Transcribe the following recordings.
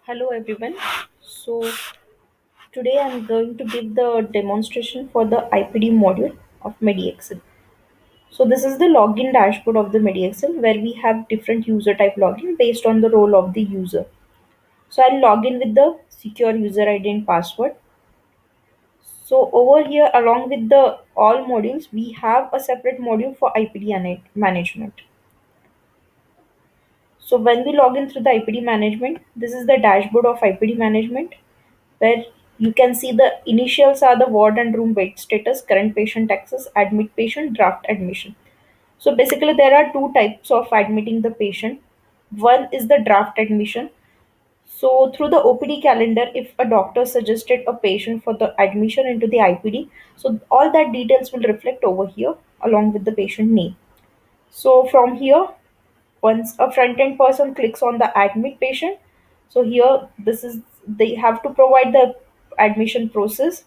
Hello everyone. So today I'm going to give the demonstration for the IPD module of MediXcel. So this is the login dashboard of the MediXcel where we have different user type login based on the role of the user. So I'll log in with the secure user ID and password. So over here along with the all modules we have a separate module for IPD management. So when we log in through the IPD management, this is the dashboard of IPD management where you can see the initials are the ward and room bed status, current patient access, admit patient, draft admission. So basically, there are two types of admitting the patient. One is the draft admission. So through the OPD calendar, if a doctor suggested a patient for the admission into the IPD, so all that details will reflect over here along with the patient name. So from here, once a front end person clicks on the admit patient, so here this is they have to provide the admission process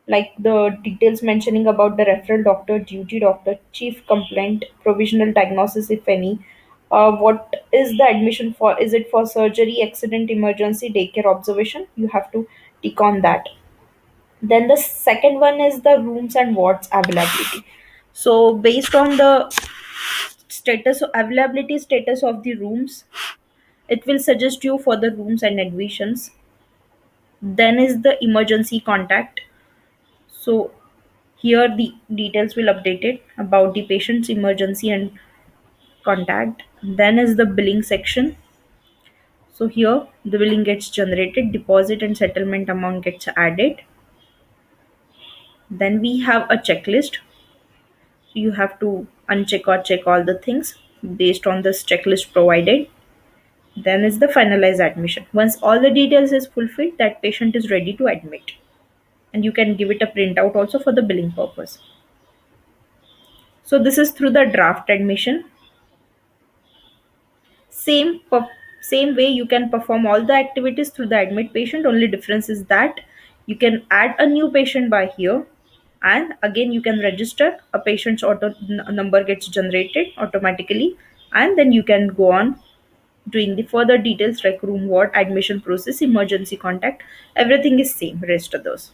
like the details mentioning about the referral doctor, duty doctor, chief complaint, provisional diagnosis if any. What is the admission for? Is it for surgery, accident, emergency, daycare, observation? You have to tick on that. Then the second one is the rooms and wards availability. So based on the status availability status of the rooms, it will suggest you for the rooms and admissions. Then is the emergency contact. So here the details will update it about the patient's emergency and contact. Then is the billing section. So here the billing gets generated, deposit and settlement amount gets added. Then we have a checklist. So you have to uncheck or check all the things based on this checklist provided. Then is the finalized admission. Once all the details is fulfilled, that patient is ready to admit. And you can give it a printout also for the billing purpose. So this is through the draft admission. Same same way you can perform all the activities through the admit patient. Only difference is that you can add a new patient by here, and again you can register a patient's number gets generated automatically, and then you can go on doing the further details like room ward admission process, emergency contact. Everything is same rest of those.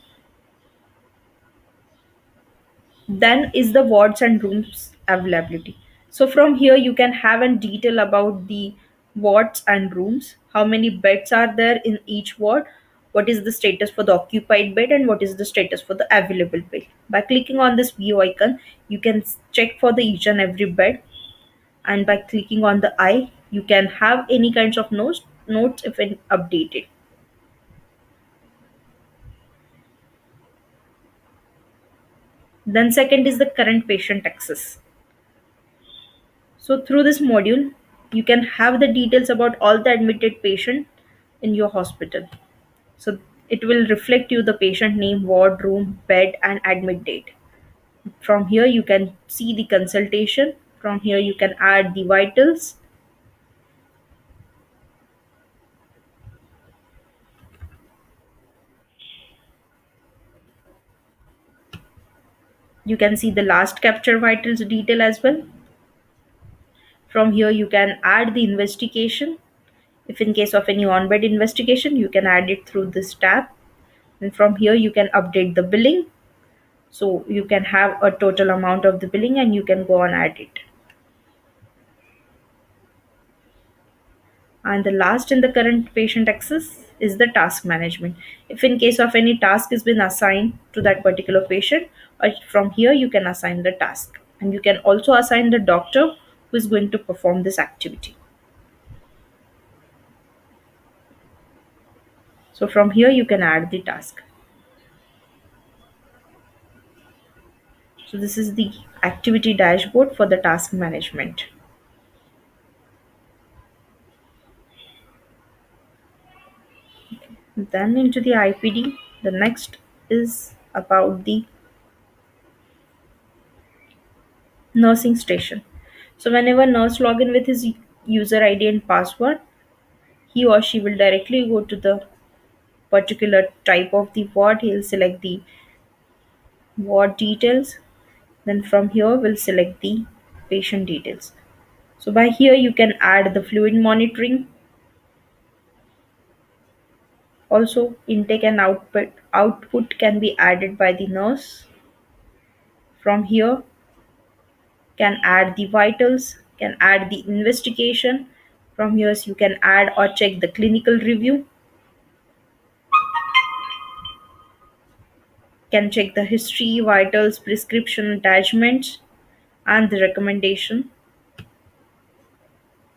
Then is the wards and rooms availability. So from here you can have a detail about the wards and rooms, how many beds are there in each ward, what is the status for the occupied bed, and what is the status for the available bed. By clicking on this view icon, you can check for the each and every bed, and by clicking on the eye, you can have any kinds of notes if it updated. Then second is the current patient access. So through this module, you can have the details about all the admitted patient in your hospital. So it will reflect you the patient name, ward, room, bed, and admit date. From here, you can see the consultation. From here, you can add the vitals. You can see the last capture vitals detail as well. From here, you can add the investigation. If in case of any on-bed investigation, you can add it through this tab. And from here, you can update the billing. So you can have a total amount of the billing and you can go on add it. And the last in the current patient access is the task management. If in case of any task has been assigned to that particular patient, from here you can assign the task. And you can also assign the doctor who is going to perform this activity. So from here you can add the task. So this is the activity dashboard for the task management. Then into the IPD, the next is about the nursing station. So whenever nurse log in with his user ID and password, he or she will directly go to the particular type of the ward. He'll select the ward details. Then from here we'll select the patient details. So by here you can add the fluid monitoring. Also, intake and output can be added by the nurse. From here, can add the vitals, can add the investigation. From here, you can add or check the clinical review, can check the history, vitals, prescription attachments, and the recommendation.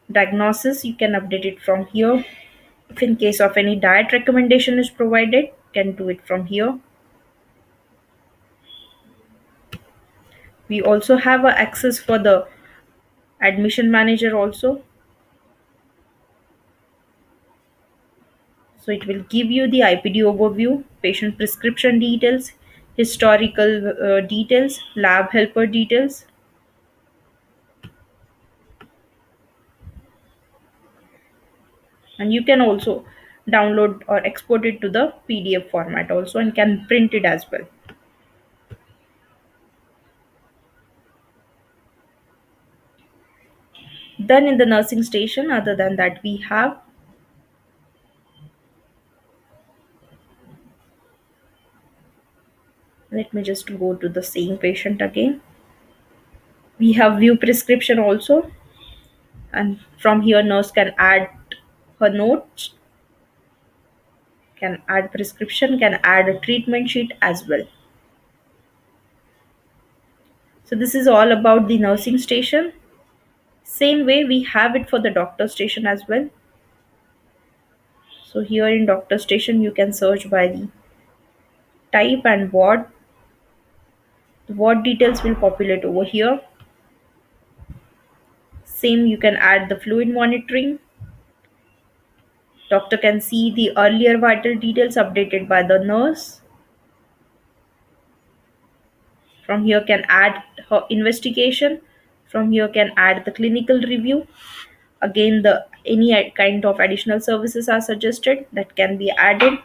Diagnosis, you can update it from here. If in case of any diet recommendation is provided, can do it from here. We also have a access for the admission manager also. So it will give you the IPD overview, patient prescription details, historical details, lab helper details, and you can also download or export it to the PDF format also and can print it as well. Then in the nursing station, other than that, we have, let me just go to the same patient again. We have view prescription also, and from here nurse can add her notes, can add prescription, can add a treatment sheet as well. So this is all about the nursing station. Same way we have it for the doctor station as well. So here in doctor station you can search by the type and ward. The ward details will populate over here. Same, you can add the fluid monitoring. Doctor can see the earlier vital details updated by the nurse. From here can add her investigation. From here can add the clinical review. Again, the any kind of additional services are suggested that can be added.